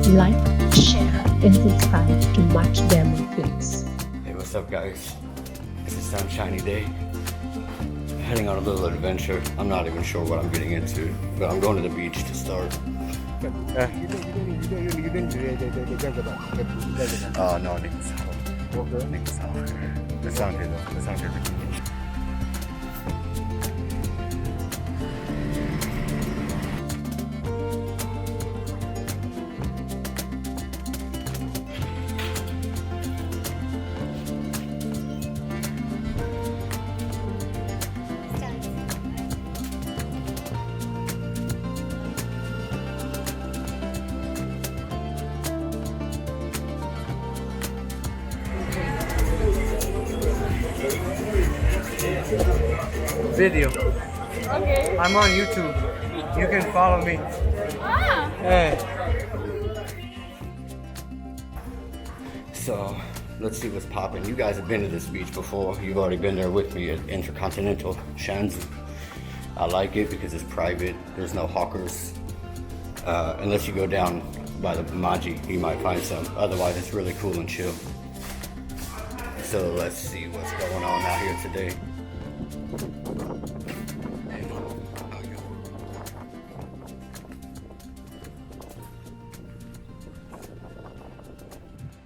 like, share, and subscribe to Much Diamond Flix. Hey, what's up, guys? It's a sunshiny day. Heading on a little adventure. I'm not even sure what I'm getting into, but I'm going to the beach to start. Oh no, video. Okay. I'm on YouTube. You can follow me. Ah. Hey. So let's see what's popping. You guys have been to this beach before. You've already been there with me at Intercontinental Shanzu. I like it because it's private. There's no hawkers. Unless you go down by the Maji, you might find some. Otherwise, it's really cool and chill. So let's see what's going on out here today.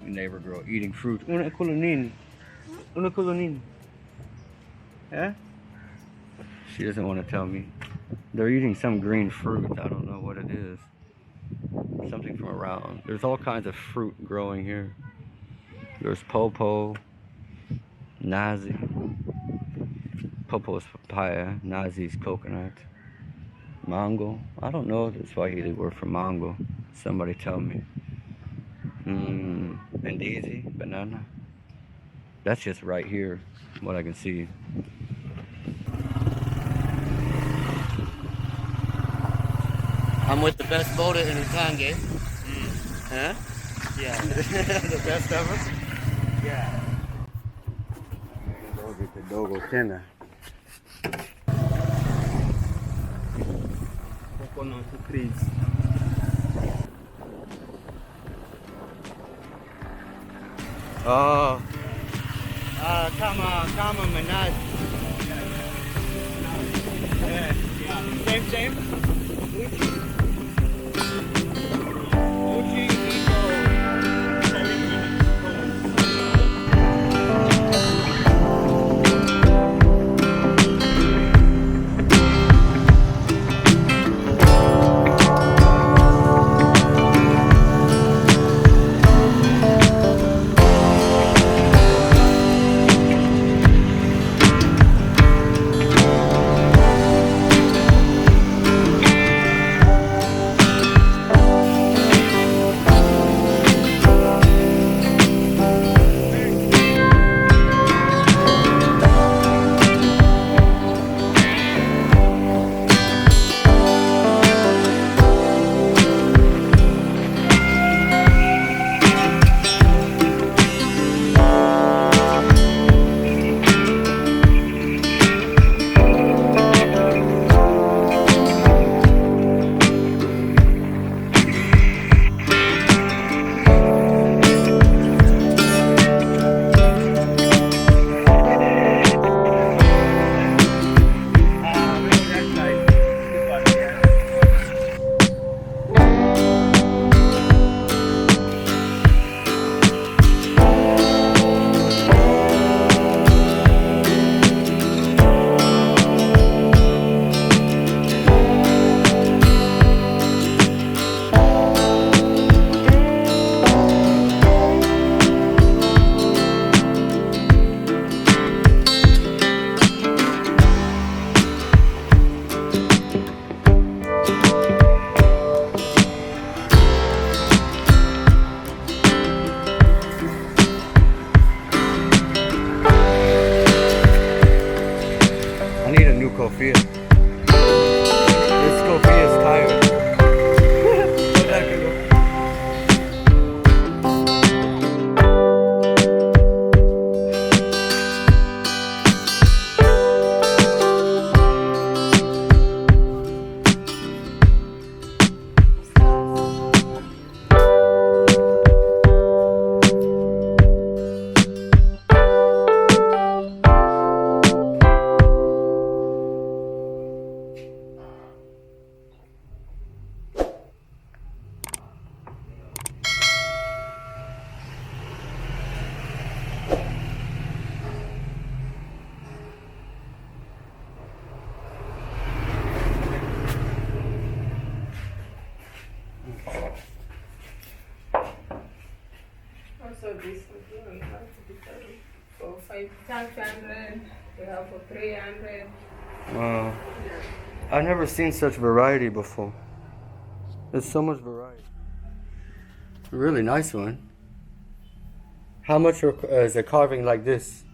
Neighbor girl eating fruit. Una kulunin. Una kulunin. Yeah? She doesn't want to tell me. They're eating some green fruit. I don't know what it is. Something from around. There's all kinds of fruit growing here. There's popo, nazi. Popo is papaya. Nazi is coconut. Mango. I don't know if it's Swahili word for mango. Somebody tell me. Bendizi, banana. That's just right here, what I can see. I'm with the best boater in Utange. Huh? Yeah. The best ever? Yeah. Dogo tena. Coconut trees. Oh, kama manaz. Yeah. Same. Uchi Kofia. This Kofia is tired. Go back and go. this, you know, you have to be careful. For 500, we have for 300. Wow. I've never seen such variety before. There's so much variety. Really nice one. How much is a carving like this?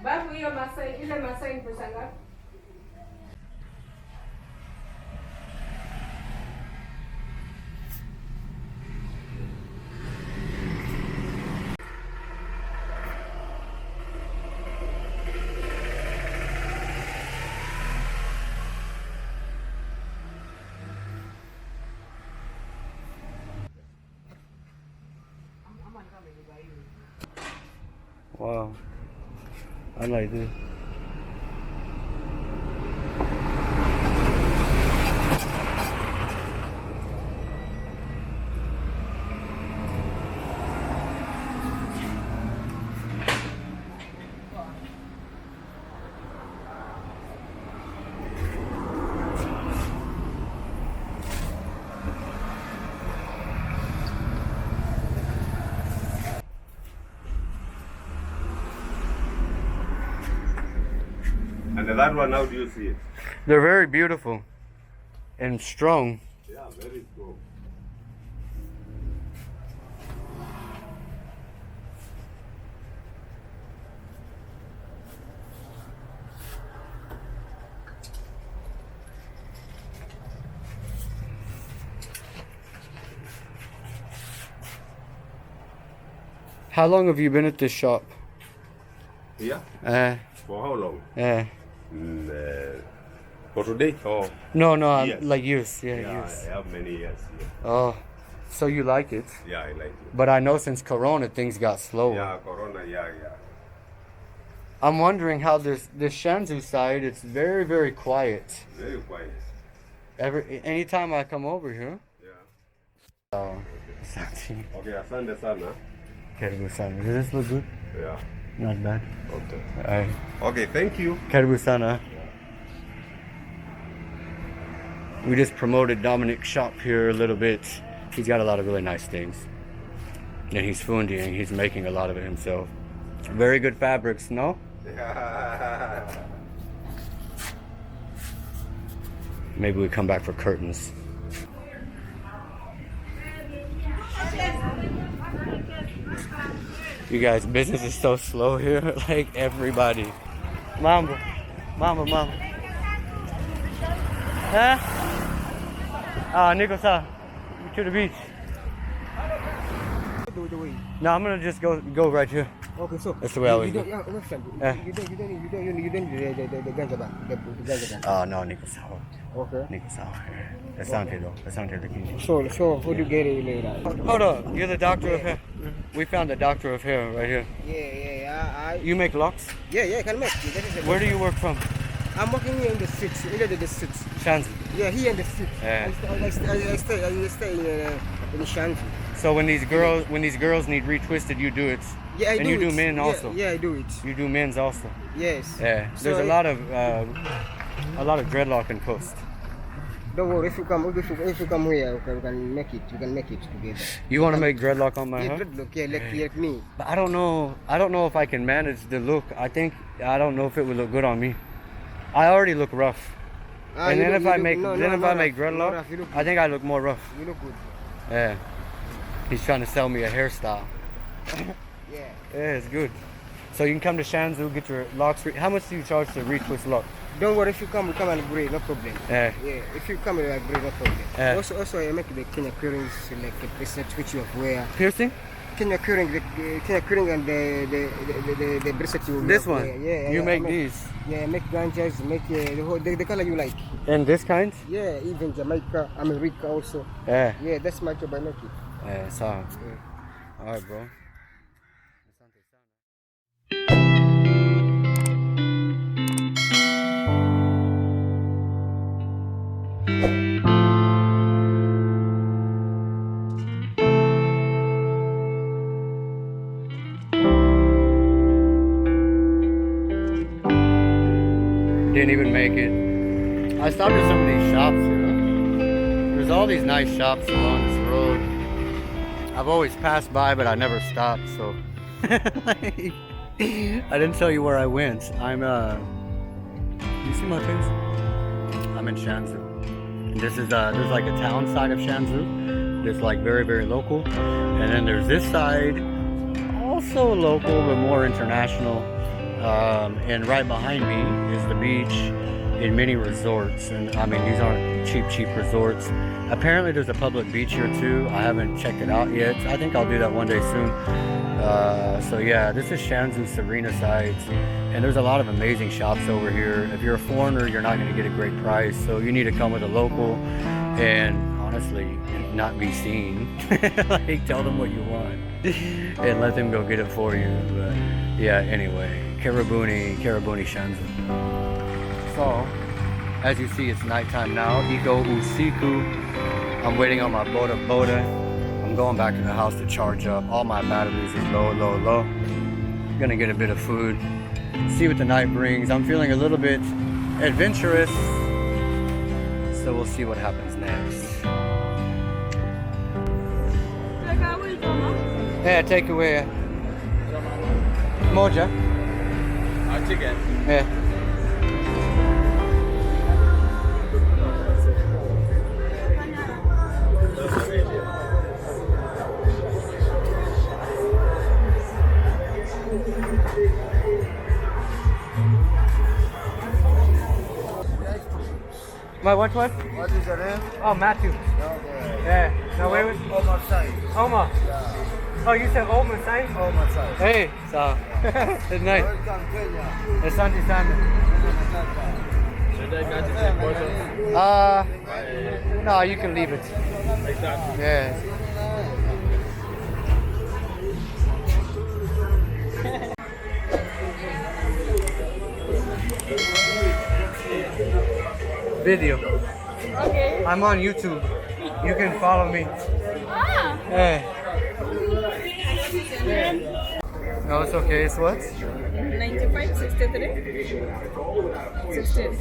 Babu hiyo Masai, ile Masai ni pesa ngapi? Wow. I like this. And that one, how do you see it? They're very beautiful and strong. Yeah, very strong. How long have you been at this shop? Yeah? For how long? For today? Oh, No, Yes. like years. Yeah, yeah, years. I have many years. Yeah, Oh, so you like it? yeah I like it. But I know since Corona things got slower. Yeah, Corona, yeah. I'm wondering how this Shanzu side, it's very, very quiet. Very quiet. Anytime I come over here. Yeah. Oh, something. Okay, asante sana. Karibu sana. Does this look good? Yeah. Not bad. Okay. Alright. Okay, thank you. Karibu sana. We just promoted Dominic's shop here a little bit. He's got a lot of really nice things. And he's fundi and he's making a lot of it himself. Very good fabrics, no? Yeah. Maybe we come back for curtains. You guys, business is so slow here. Like everybody. Mamba. Huh? Nico, to the beach. No, I'm gonna just go right here. Okay, so That's the way I always do. You don't the ganja bag. Oh no, Nico Sour. Okay. Nico Sour. Asante though. Asante the king. So who do you get it later? Hold up, you're the doctor of hair. We found the doctor of hair right here. Yeah. You make locks? I can make. Where do you work from? I'm working here in the streets, the streets. Shanzu. Yeah, here in the streets. Yeah. I stay in Shanzu. So when these girls need retwisted, you do it. Yeah, I and do you do it. men also. Yeah, I do it. You do men's also. Yes. Yeah. So There's a lot of dreadlock in Coast. Don't worry, if you come here, you can make it. You can make it together. You want to make dreadlock on my Yeah, hair? dreadlock. Yeah, like me. But I don't know if I can manage the look. I don't know if it would look good on me. I already look rough. And then if I make dreadlock, I think I look more rough. You look good. Yeah. He's trying to sell me a hairstyle. Yeah. Yeah, it's good. So you can come to Shanzu, get your locks. How much do you charge to retwist lock? Don't worry, if you come, we come and agree, no problem. Yeah. Yeah, if you come, we agree, no problem. Yeah. Also, I make the Kenya currings, like the bracelet which you wear. Piercing? Kenya curring, the Kenya curring and the bracelet you wear. This one? Yeah. You I make these? Yeah, make ganjas, make the color you like. And this kind? Yeah, even Jamaica, America also. Yeah. Yeah, that's my job, I make it. Yeah, sorry. Yeah. Alright, bro. Didn't even make it. I stopped at some of these shops here. There's all these nice shops along this road. I've always passed by, but I never stopped, so like, I didn't tell you where I went. I'm you see my face? I'm in Shanzu. And this is there's like a town side of Shanzu. It's like very, very local. And then there's this side, also local but more international. And right behind me is the beach in many resorts. And I mean, these aren't cheap resorts. Apparently there's a public beach here too. I haven't checked it out yet. I think I'll do that one day soon. So yeah, this is Shanzu Serena sides, and there's a lot of amazing shops over here. If you're a foreigner, you're not going to get a great price, so you need to come with a local and honestly not be seen. Like, tell them what you want and let them go get it for you. But yeah, anyway, Karabuni Shanzu. So as you see, it's nighttime now. Iko usiku. I'm waiting on my boda. I'm going back to the house to charge up. All my batteries is low. Gonna get a bit of food, see what the night brings. I'm feeling a little bit adventurous, so we'll see what happens next. Yeah, take away. Moja. Chicken. Yeah. What? What is your name? Oh, Matthew. Okay. Yeah. No, wait. Omar Sai. Oma. Yeah. Oh, you said Oma, say? Omar Sai. Hey, so. It's nice. Welcome Kenya. Asante sana. Should I get the photo? No, you can leave it. Exactly. Yeah. Video. Okay. I'm on YouTube. You can follow me. Ah. Hey. No, it's okay. It's what? 95, 63. 16.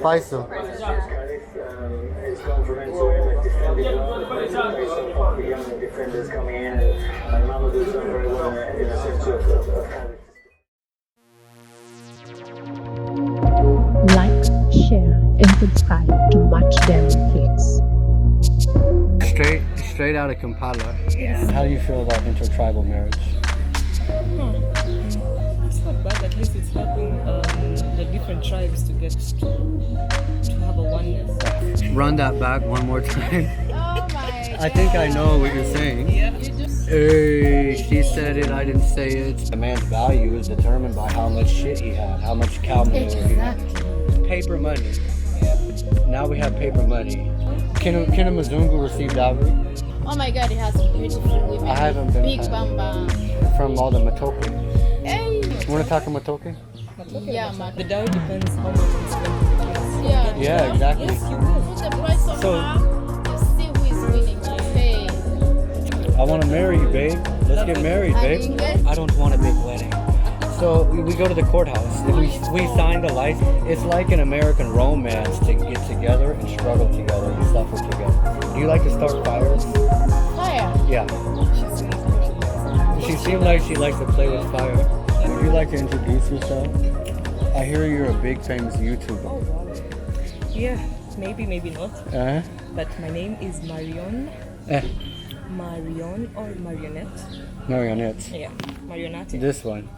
Paiso. Like, share, and subscribe to Much Them Flix. Straight out of Kampala. Yeah. How do you feel about intertribal marriage? It's not bad. At least it's helping the different tribes to get to have a oneness. Run that back one more time. Oh my. I think I know what you're saying. Yeah. Hey, she said it, I didn't say it. A man's value is determined by how much shit he had, how much cow manure he had. Paper money. Now we have paper money. Can a Mzungu receive dowry? Oh my God, it has beautiful women. I haven't been. Big bamba. From all the matoke. Hey. You want to talk to matoke? Yeah, man. The dowry depends how much is spent. Yeah. Yeah, exactly. Yes, you will. Put the price on So- her. You see who is winning. Hey. I want to marry you, babe. Let's get married, babe. I don't want a big wedding. So we go to the courthouse. We sign the license. It's like an American romance to get together and struggle together and suffer together. Do you like to start fires? Fire. Yeah. She seemed like she likes to play with fire. Would you like to introduce yourself? I hear you're a big famous YouTuber. Yeah, maybe not. Uh-huh. But my name is Marion. Marion or Marionette. Marionette. Yeah, Marionette. This one.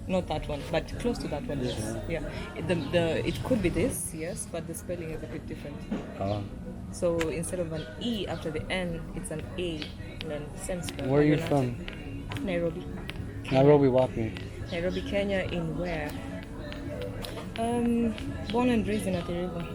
Not that one, but close to that one. Yes. Yeah. It could be this, yes, but the spelling is a bit different. Oh. So instead of an E after the N, it's an A, and then same spell. Where are you Marionette. from? Nairobi. Nairobi, Wapi. Nairobi, Kenya. In where? Born and raised in Athi River.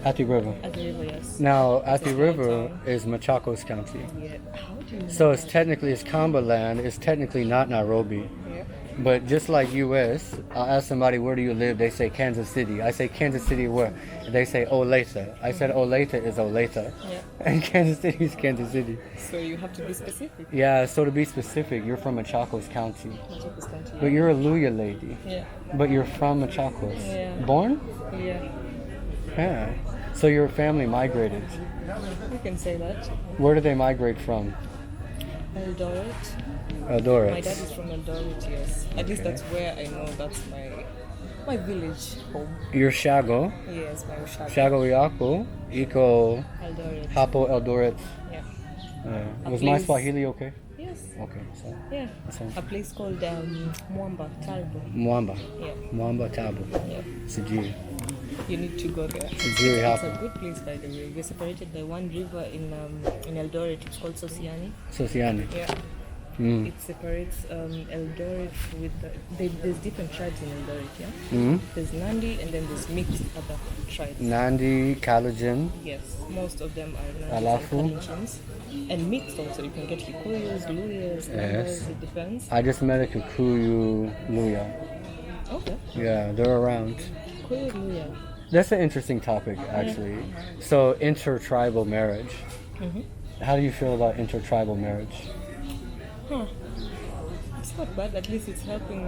Athi River. Athi River, yes. Now, Athi small River town. is Machakos County. Yeah. How do you know? So it's technically, it's Kambaland. It's technically not Nairobi. Yeah. But just like US, I ask somebody, where do you live? They say Kansas City. I say Kansas City where? They say Olathe. I said Olathe is Olathe. Yeah. And Kansas City is Kansas City. So you have to be specific. Yeah, so to be specific, you're from Machakos County. Machakos County. But you're a Luya lady. Yeah. But you're from Machakos. Yeah. Born? Yeah. Yeah. So your family migrated. You can say that. Where did they migrate from? Eldoret. Eldoret. My dad is from Eldoret, yes. At least that's where I know that's my village home. You're Shago. Yes, my Shago. Shago Yako. Iko Eldoret. Hapo Eldoret. Yeah. Was A my place- Swahili okay? Yes. Okay. So Yeah. so A place called Mwamba Talbo. Mwamba. Yeah. Mwamba Tabo. Yeah. Sijui. You need to go there. Sijui It's a hapo. good place, by the way. We're separated by one river in Eldoret. It's called Sosiani. Sosiani. Yeah. Mm. It separates Eldoret with there's different tribes in Eldoret, yeah? Mm. There's Nandi and then there's mixed other tribes. Nandi, Kalenjin. Yes, most of them are Nandis Alafu. and Kalenjins. And mixed also, you can get Kikuyus, Luyas, Lambas, it depends. I just met a Kikuyu Luya. Okay. Yeah, they're around. Kikuyu, Luya. That's an interesting topic, actually. So, intertribal marriage. Mm-hmm. How do you feel about intertribal marriage? Huh. It's not bad, at least it's helping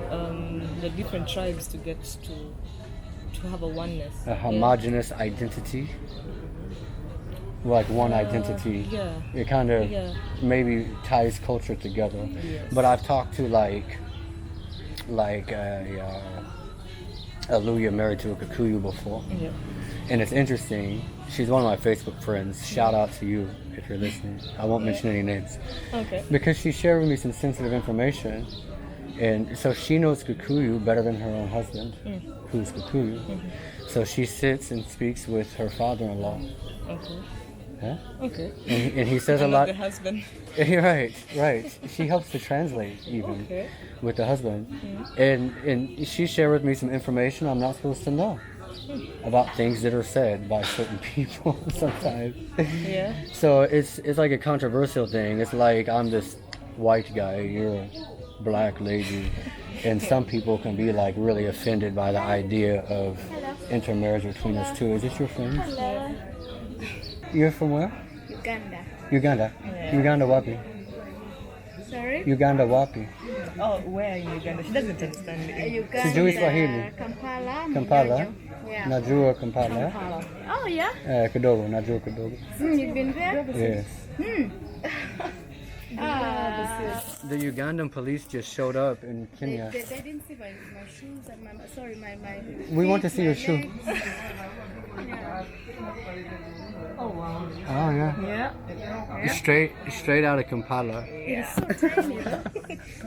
the different tribes to get to have a oneness. A homogenous identity? Like one identity. Yeah. It kind of Yeah. maybe ties culture together. Yes. But I've talked to like a Luya married to a Kikuyu before. Yeah. And it's interesting. She's one of my Facebook friends. Shout out to you if you're listening. I won't mention any names. Okay. Because she shared with me some sensitive information. And so she knows Kikuyu better than her own husband, who's Kikuyu. So she sits and speaks with her father-in-law. Okay. Huh? Okay. And he says a I'm lot. not the husband. Right. She helps to translate even Okay. with the husband. And she shared with me some information I'm not supposed to know about things that are said by certain people sometimes. Yeah. So it's like a controversial thing. It's like I'm this white guy, you're a black lady, and some people can be like really offended by the idea of intermarriage between us two. Is this your friend? Hello. You're from where? Uganda. Uganda. Yeah. Uganda wapi? Sorry? Uganda wapi? Oh, where in Uganda? She doesn't understand it. Uganda. Sijui Swahili. Kampala. Kampala. Mjojo. Yeah. Najua Kampala. Oh, yeah? Kidogo, najua kidogo. You've been there? Yes. Ah. The Ugandan police just showed up in Kenya. They didn't see my shoes and my We want to see your my shoe. legs. Yeah. Oh, wow. Oh yeah. Yeah. Straight out of Kampala. It's so tiny, though.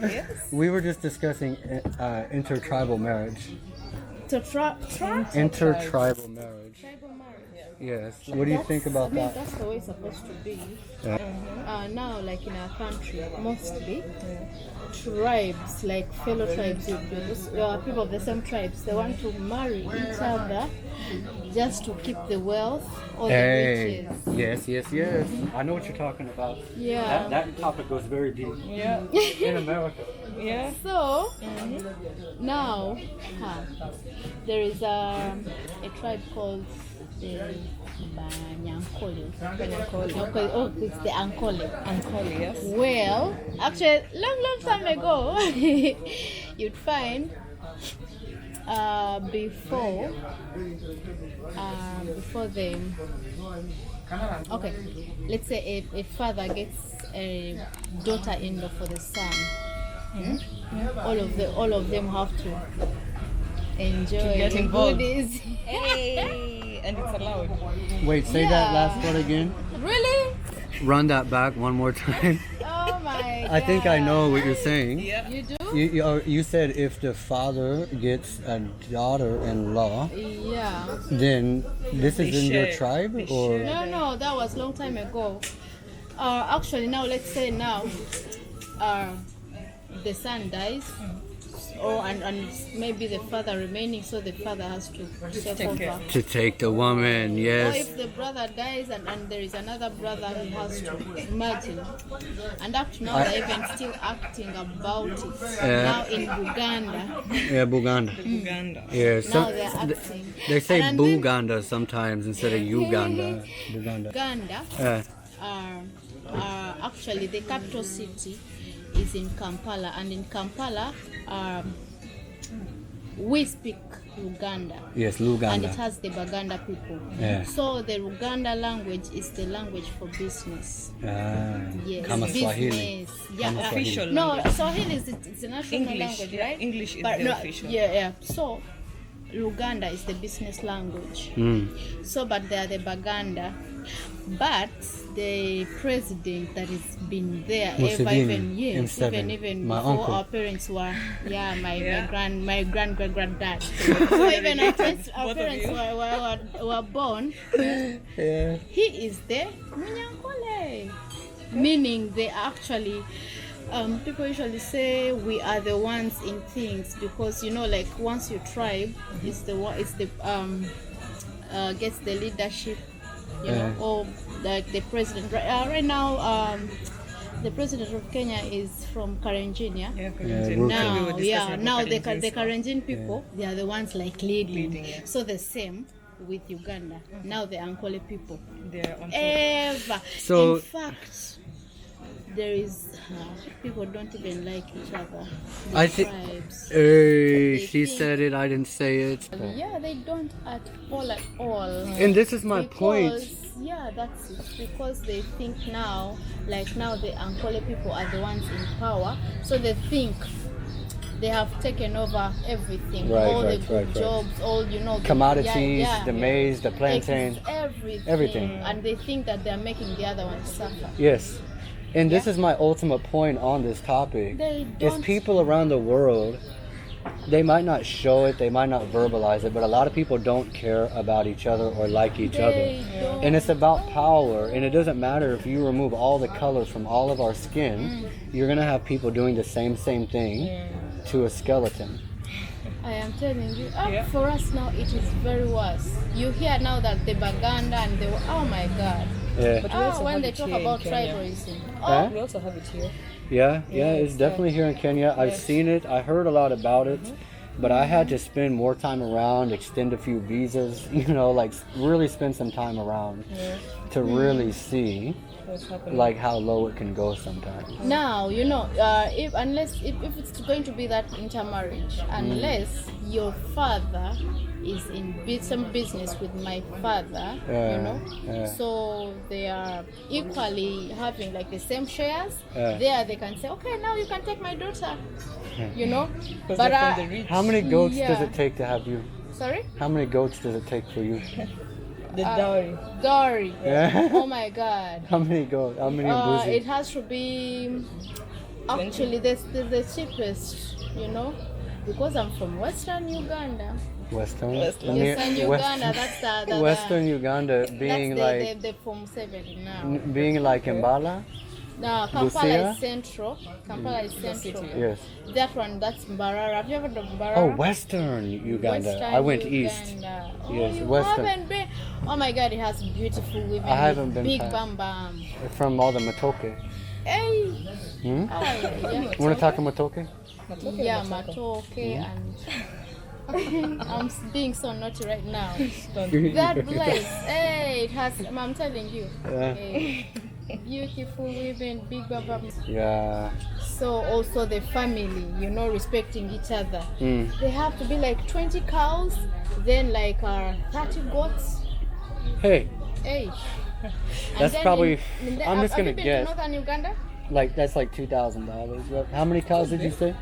Yes. We were just discussing intertribal marriage. Intertribal marriage. Tribal marriage. Yes. What do you think about I mean, that? that's the way it's supposed to be. Yeah. Now, like in our country, mostly tribes, like fellow tribes, people of the same tribes, they want to marry each other just to keep the wealth or the Hey. riches. Yes. I know what you're talking about. Yeah. That topic goes very deep. Yeah. In America. Yeah. So now there is a tribe called the Banyankole. Oh, it's the Ankole. Ankole, yes. Well, actually, long time ago, you'd find before them. Okay, let's say a father gets a daughter-in-law for the son. All of them have to enjoy get the involved. goodies. Hey, and it's allowed. Wait, say that Yeah. last part again. Really? Run that back one more time. Oh my god. I think I know what you're saying. Yeah. You do? You said if the father gets a daughter-in-law, Yeah. then this is in your share. tribe, They or No, that was long time ago. Actually, now let's say now, the son dies, and maybe the father remaining, so the father has to take over. To take the woman, Or yes. if the brother dies and there is another brother, he has to imagine. And up to now, they're even still acting about it. Now in Uganda. Yeah, Buganda. Uganda. Yeah, Now they're acting. they say And then- Buganda sometimes instead of Uganda. Buganda. Uganda actually the capital city is in Kampala, and in Kampala we speak Luganda. Yes, And it Luganda. has the Baganda people. Yeah. So the Luganda language is the language for business. Yes, Kama Swahili. business. Yeah, Kama Swahili. Official no, language. Swahili is it's a national English, language, yeah, right? English is But the official. Yeah. So Luganda is the business language. So, but they are the Baganda. But the president that has been there ever, Museveni, even yes, M7, even my before uncle. our parents were, my granddad. So even our parents Both of you. were born. Yeah. He is the Munyankole, meaning they actually. People usually say we are the ones in things because like once your tribe is the gets the leadership, or like the president. Right now, the president of Kenya is from Kalenjin, Yeah, Ruto. Now the Kalenjin people, they are the ones like leading. yeah. So the same with Uganda. Now the Ankole people. They're on top. Ever. So- in fact, there is people don't even like each other. The I think- tribes. Hey, They she think- said it, I didn't say it. Yeah, they don't at all. And this is my point. Yeah, that's it. Because they think now the Ankole people are the ones in power, so they think they have taken over everything, Right, all the right, good right. jobs, all the Commodities, the maize, the plantain. everything, and they think that they are making the other ones suffer. Yes. And this is my ultimate point on this topic. They Is don't. people around the world, they might not show it, they might not verbalize it, but a lot of people don't care about each other or like each other. They don't. And it's about power, and it doesn't matter if you remove all the colors from all of our skin, you're gonna have people doing the same thing to a skeleton. I am telling you, Yeah. for us now it is very worse. You hear now that the Baganda and the oh my God. Yeah. But we also When have they it talk here in about Kenya. tribalism. Huh? We also have it here. Yeah, it's definitely here in Kenya. I've seen it. I heard a lot about it, but I had to spend more time around, extend a few visas, like really spend some time around to really see What's happening? like how low it can go sometimes. Now, if it's going to be that intermarriage, unless your father is in some business with my father, Yeah. so they are equally having like the same shares. Yeah. There they can say, okay, now you can take my daughter, Because but they're from the rich. How many goats does Yeah. it take to have you? sorry, How many goats does it take for you? The dowry. Dory. Yeah. Oh my God. How many goats? How many It mbuzi? has to be actually the cheapest, because I'm from Western Uganda. Western. Western. Western Uganda, that's the Western Uganda being that's like the Form 7 now. being like Mbala. No, Kampala Busia? is central. Kampala is central. Yes. That one, that's Mbarara. Have you ever heard of Mbarara? Oh, Western Uganda. Western I went Uganda. east. Oh, Yes, you Western. haven't been. Oh my God, it has beautiful women. I haven't with been big past. bam bam. From all the matoke. Hey. Hmm? Oh, yeah. Want to talk matoke? Yeah, matoke and. I'm being so naughty right now. That place, hey, it has. I'm telling you, Yeah. hey, beautiful women, big baba. Yeah. So also the family, respecting each other. Mm. They have to be like 20 cows, then like 30 goats. Hey, Hey. That's probably- I'm just gonna have you been guess. to Northern Uganda? that's like $2,000. How many cows did you say?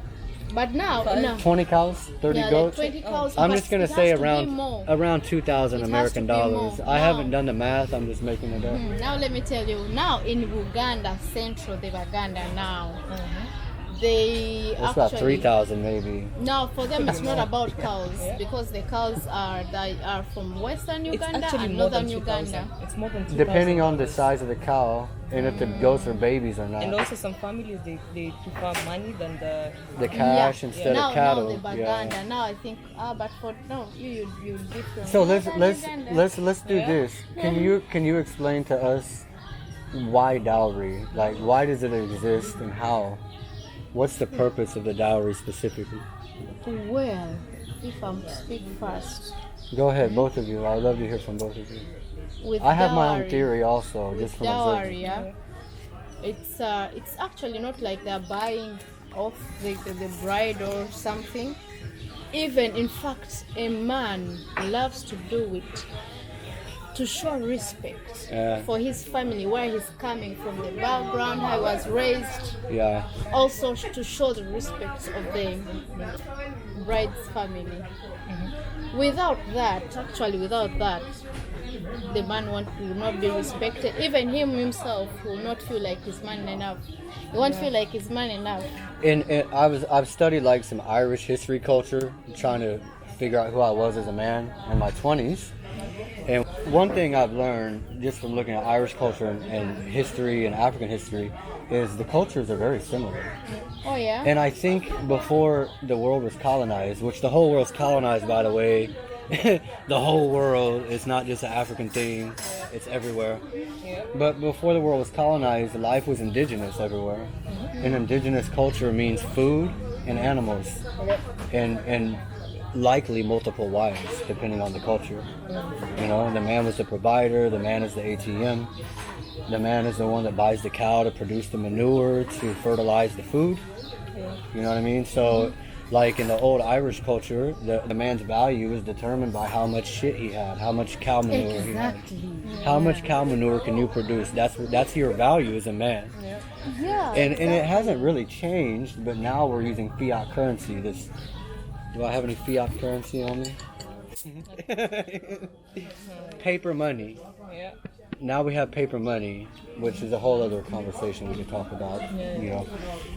But now, 20 cows, 30 yeah, goats. like 20 cows. I'm but just gonna it say has to be around more. 2,000 It has American to be dollars. more. I No. haven't done the math. I'm just making it up. Now let me tell you. Now in Uganda Central, the Baganda now, They It's about actually 3,000 maybe. no, for them it's not about cows because the cows are from Western It's Uganda actually and more than Northern 2,000. Uganda. It's more than 2,000. Depending on the size of the cow and if the goats are babies or And not. also some families they prefer money than The cash instead now, of cattle. Now the Yeah. Baganda. Now I think but for no you different. So let's Northern Uganda. let's do this. Can you explain to us why dowry? Like why does it exist and how? What's the purpose of the dowry specifically? Well, if I'm speak first. Go ahead, both of you. I'd love to hear from both of you. With I have my own dowry- theory also, just from dowry, observing. yeah. It's actually not like they're buying off the bride or something. Even in fact, a man loves to do it to show respect for his family, where he's coming from, the background, how he was raised. Yeah. Also to show the respect of the bride's family. Without that, the man will not be respected. Even him himself will not feel like he's man enough. He won't feel like he's man enough. And I've studied like some Irish history culture, trying to figure out who I was as a man in my 20s. And one thing I've learned just from looking at Irish culture and history and African history is the cultures are very similar. Oh yeah. And I think before the world was colonized, which the whole world's colonized, by the way, the whole world, it's not just an African thing, it's everywhere. But before the world was colonized, life was indigenous everywhere. And indigenous culture means food and animals. And likely multiple wives, depending on the culture. You know, the man was the provider, the man is the ATM. The man is the one that buys the cow to produce the manure to fertilize the food. You know what I mean? So, like in the old Irish culture, the man's value is determined by how much shit he had, how much cow manure he had. How much cow manure can you produce? That's your value as a man. Yeah. And it hasn't really changed, but now we're using fiat currency. Do I have any fiat currency on me? Paper money. Yeah. Now we have paper money, which is a whole other conversation we could talk about. You know,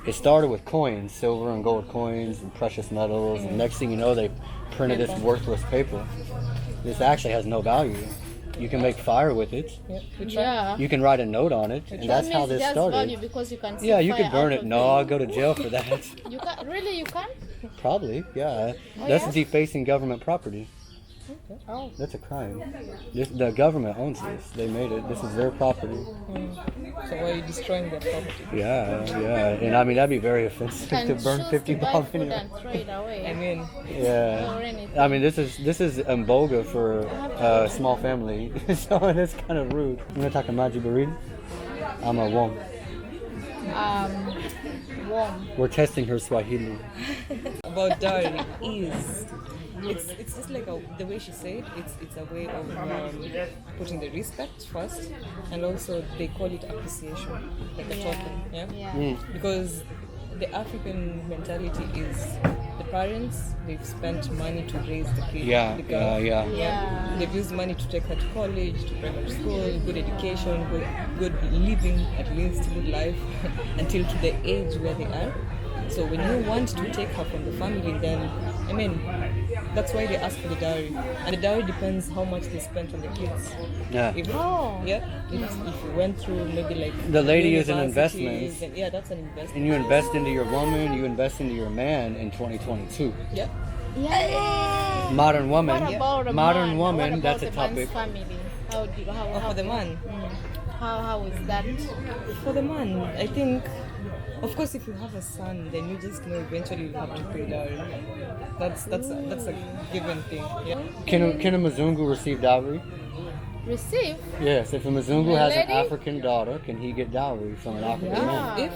it started with coins, silver and gold coins and precious metals, and next thing you know, they printed this worthless paper. This actually has no value. You can make fire with it. Yeah. You can write a note on it, and that's how this Value started. because you can see Yeah, you fire could burn out it. of No, I'll go to jail for that. You can really? You can? Probably, yeah. That's defacing government property. Oh. That's a crime. The government owns this. They made it. This is their property. So why are you destroying their property? Yeah. And I mean, that'd be very offensive to burn 50 bob food anyway. and throw it away. I mean, Yeah. Or anything. I mean, this is Mboga for a small family, so it's kind of rude. I'm gonna talk to Maji Baridi. I'm a Wom. Warm. We're testing her Swahili. about dowry is it's just like the way she said it's a way of putting the respect first, and also they call it appreciation, like a token, because the African mentality is the parents, they've spent money to raise the kid, the girl. They've used money to take her to college, to private school, good education, good living, at least good life until to the age where they are. So when you want to take her from the family, then I mean that's why they ask for the dowry, and the dowry depends how much they spent on the kids. If you went through maybe like the lady is an investment. Then, that's an investment. And you invest into your woman, you invest into your man in 2022. Modern woman. What about a Modern man? woman, What that's a about the topic. man's family? How For the man. How is that? For the man, I think, of course, if you have a son, then you just know eventually you have to pay dowry. That's a given thing. Can a Mzungu receive dowry? Receive? Yes, if a Mzungu A has an lady? African daughter, can he get dowry from an African man?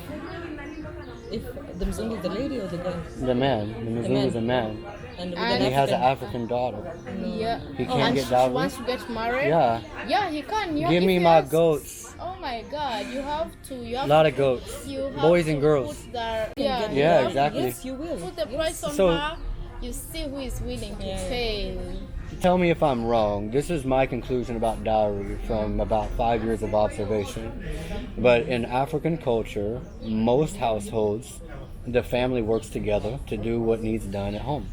If the Mzungu is the lady or the guy? The man. The Mzungu is a man. And And he has an African daughter. Yeah. He can't get She dowry? wants to get married? Yeah. Yeah, he can. Give me my goats. Oh my God! You have to. A lot of goats. Boys and girls. Yeah, exactly. Yes, you will. Put the price on So- her. You see who is willing to pay. Tell me if I'm wrong. This is my conclusion about dowry from about 5 years of observation. But in African culture, most households the family works together to do what needs done at home,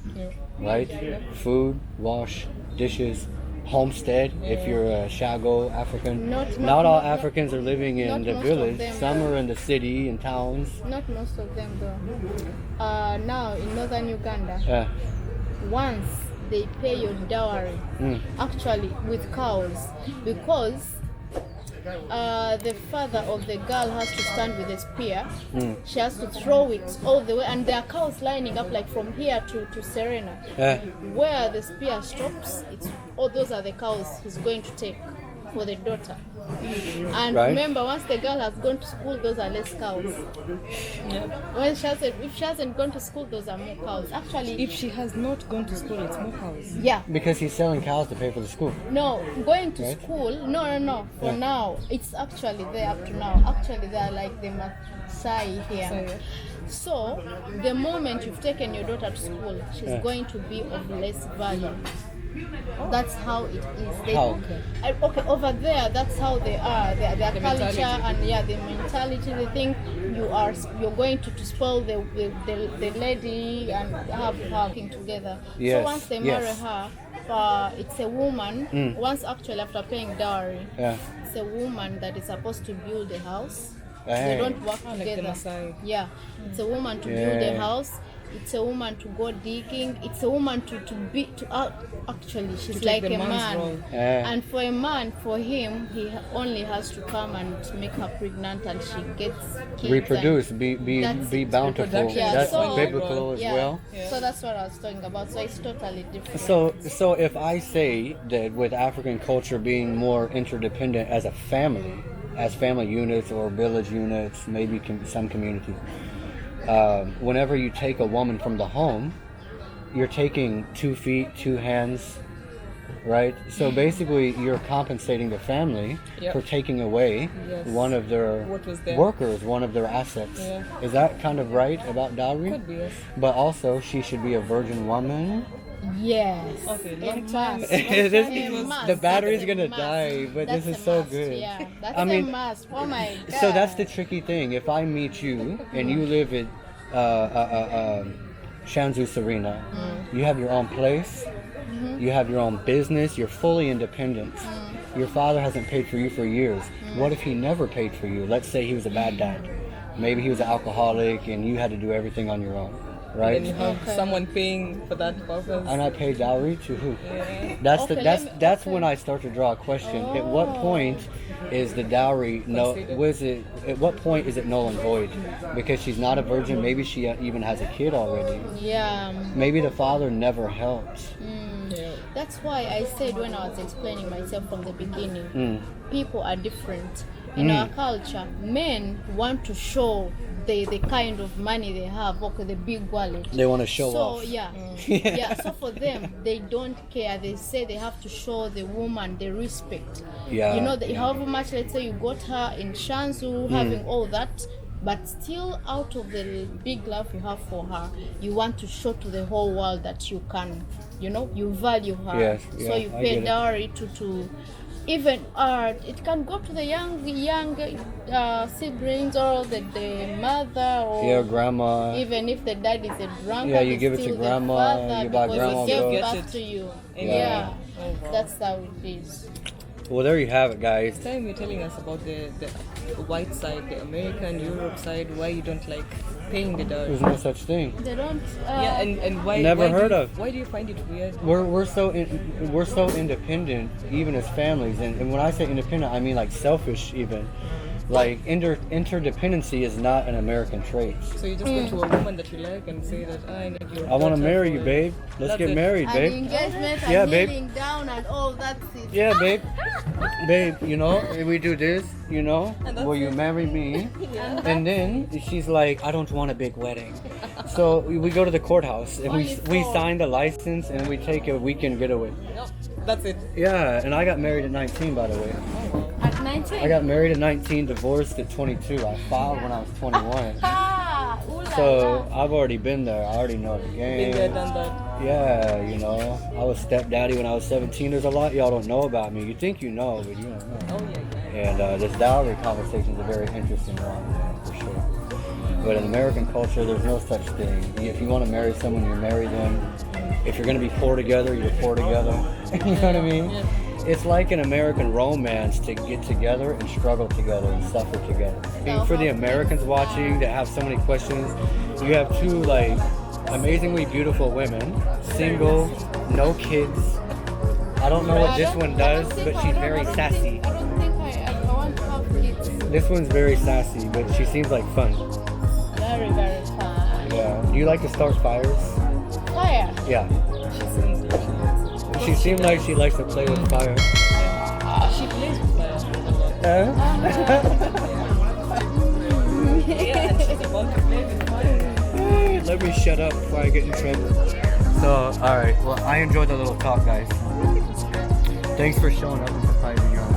right? Food, wash, dishes, homestead. If you're a Shago African, not all Africans are living in the village. Some are in the city and towns. Not most of them though. Now in northern Uganda, Yeah. once they pay your dowry, actually with cows, because the father of the girl has to stand with a spear. She has to throw it all the way, and there are cows lining up like from here to Serena. Where the spear stops, it's all those are the cows he's going to take for the daughter. And remember, once the girl has gone to school, those are less cows. When if she hasn't gone to school, those are more cows. Actually, If she has not gone to school, it's more cows. yeah. Because he's selling cows to pay for the school. No, going to school, no. For now, it's actually there up to now. Actually, they are like the Maasai here. So, the moment you've taken your daughter to school, she's going to be of less value. That's how it is. Okay, over there, that's how they are. Their culture mentality. and the mentality. They think you're going to spoil the lady and have her working together. So once they marry her, it's a woman. Once actually after paying dowry, it's a woman that is supposed to build a house. They don't work Like together. the Maasai. Yeah, it's a woman to build a house. It's a woman to go digging. It's a woman actually she's like the a man's man. role. And for a man, for him, he only has to come and make her pregnant, and she gets kids. Reproduce, and be bountiful. Reproduction. Yeah, That's so- biblical as well. So that's what I was talking about. So it's totally different. So if I say that with African culture being more interdependent as a family, as family units or village units, maybe some communities, whenever you take a woman from the home, you're taking 2 feet, 2 hands, right? So basically, you're compensating the family for taking away one of their What was there. workers, one of their assets. Yeah. Is that kind of right about dowry? Could be, yes. But also, she should be a virgin woman. Yes. Okay, A long must. time. It is- A must. the battery's That's a gonna must. die, but That's this is a so must, good. Yeah, that's I mean, a must. Oh my god. So that's the tricky thing. If I meet you and you live at Shanzu, Serena, you have your own place, you have your own business, you're fully independent. Your father hasn't paid for you for years. What if he never paid for you? Let's say he was a bad dad. Maybe he was an alcoholic and you had to do everything on your own, right? And you have someone paying for that purpose. And I pay dowry to who? That's when I start to draw a question. At what point is the dowry at what point is it null and void? Because she's not a virgin, maybe she even has a kid already. Yeah. Maybe the father never helped. That's why I said when I was explaining myself from the beginning, people are different. In our culture, men want to show the kind of money they have, okay, the big wallet. They want to show off. So yeah, so for them, they don't care. They say they have to show the woman the respect. Yeah, You know, however much, let's say you got her in Shanzu, having all that, but still out of the big love you have for her, you want to show to the whole world that you can, you value her. Yes, So you I pay get it. dowry to even it can go to the young siblings or the mother or grandma. even if the dad is a drunkard. Yeah, you it's give it to still the grandma, father you buy because grandma he gave drugs. birth to you. Yeah. That's how it is. Well, there you have it, guys. This time you're telling us about the white side, the American, Europe side, why you don't like paying the dowry. There's no such thing. They don't. Yeah, and why? Never why heard do you, of. Why do you find it weird? We're so independent, even as families, and when I say independent, I mean like selfish even. Like interdependency is not an American trait. So you just go to a woman that you like and say that I need your I want to daughter marry for- you, babe. Let's That's get it. married, And babe. engagement and Yeah, babe. kneeling down and all that's it. Yeah, babe. Babe, we do this, will you marry me? And then she's like, I don't want a big wedding. So we go to the courthouse and we Only four. sign the license and we take a weekend getaway. No, that's it. Yeah, and I got married at 19, by the way. At 19. I got married at 19, divorced at 22. I filed when I was 21. Ah, ooh la So la. I've already been there. I already know the Been there, game. done that. Yeah, I was stepdaddy when I was 17. There's a lot y'all don't know about me. You think you know, but you don't know. Oh yeah. And this dowry conversation is a very interesting one, for sure. but in American culture, there's no such thing. If you want to marry someone, you marry them. If you're going to be poor together, you're poor together. You know what I mean? It's like an American romance to get together and struggle together and suffer together. I mean, for the Americans watching that have so many questions, you have two like amazingly beautiful women, single, no kids. I don't know what this one does, but she's very sassy. I don't think I want to have kids. This one's very sassy, but she seems like fun. Very, very fun. Yeah. Do you like to start fires? Fire. Yeah. She seems like she likes it. She seemed like she likes to play with fire. She plays with fire a lot. Yeah, and she's about to play with fire. Let me shut up before I get in trouble. So, alright. Well, I enjoyed the little talk, guys. Thanks for showing up and surprising y'all.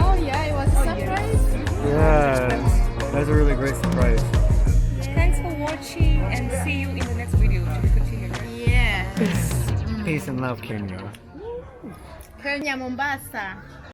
Oh yeah, it was a surprise. Yes. That was a really great surprise. Thanks for watching and see you in the next video to be continued. Yeah. Peace and love, Kenya. Kenya, Mombasa.